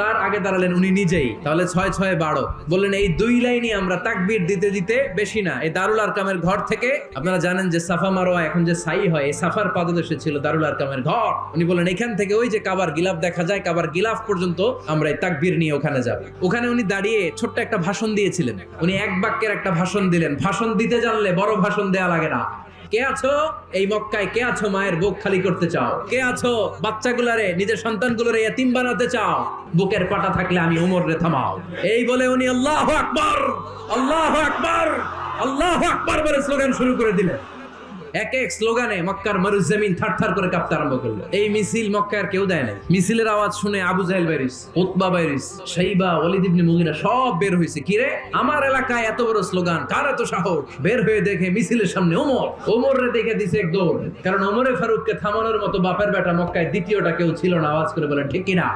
তার আগে দাঁড়ালেন উনি নিজেই। তাহলে 6-6 12। বললেন এই 2 লাইনই আমরা তাকবীর দিতে দিতে, বেশি না, এই দারুল আরকামের ঘর থেকে, আপনারা জানেন যে সাফা মারোয়া এখন যে সাই হয়, এই সাফার পাদদেশে ছিল দারুল আরকামের ঘর। উনি বললেন এখান থেকে ওই যে কাবার গিলাফ দেখা যায়, কাবার গিলাফ পর্যন্ত আমরা এই তাকবীর নিয়ে ওখানে যাব। ওখানে উনি দাঁড়িয়ে ছোট্ট একটা ভাষণ দিয়েছিলেন। উনি এক বাক্যের একটা ভাষণ দিলেন। ভাষণ দিতে জানলে বড় ভাষণ দেয়া লাগে না। কে আছো এই মক্কায়? কে আছো মায়ের বুক খালি করতে চাও? কে আছো বাচ্চাগুলারে, নিজের সন্তানগুলোরে এতিম বানাতে চাও? বুকের পাটা থাকলে আমি উমর রে থামাও। এই বলে উনি আল্লাহু আকবার, আল্লাহু আকবার, আল্লাহু আকবার বলে স্লোগান শুরু করে দিলেন। এক এক স্লোগানে মক্কার মরুজমিন থারথার করে কাঁপতে আরম্ভ করলো। এই মিছিল মক্কার কেউ দেয় না। মিছিলের আওয়াজ শুনে আবু জাহেল বাইরিস, উতবা বাইরিস, শাইবা, ওয়ালিদ ইবনে মুগিরা সব বের হয়েছে। কিরে, আমার এলাকায় এত বড় স্লোগান, কার এত সাহস? বের হয়ে দেখে মিছিলের সামনে ওমর রে দেখে দিছে এক দৌড়। কারণ ওমরে ফারুককে থামানোর মতো বাপের বেটা মক্কায় দ্বিতীয়টা কেউ ছিল না। আওয়াজ করে বলেন ঠিক কিনা?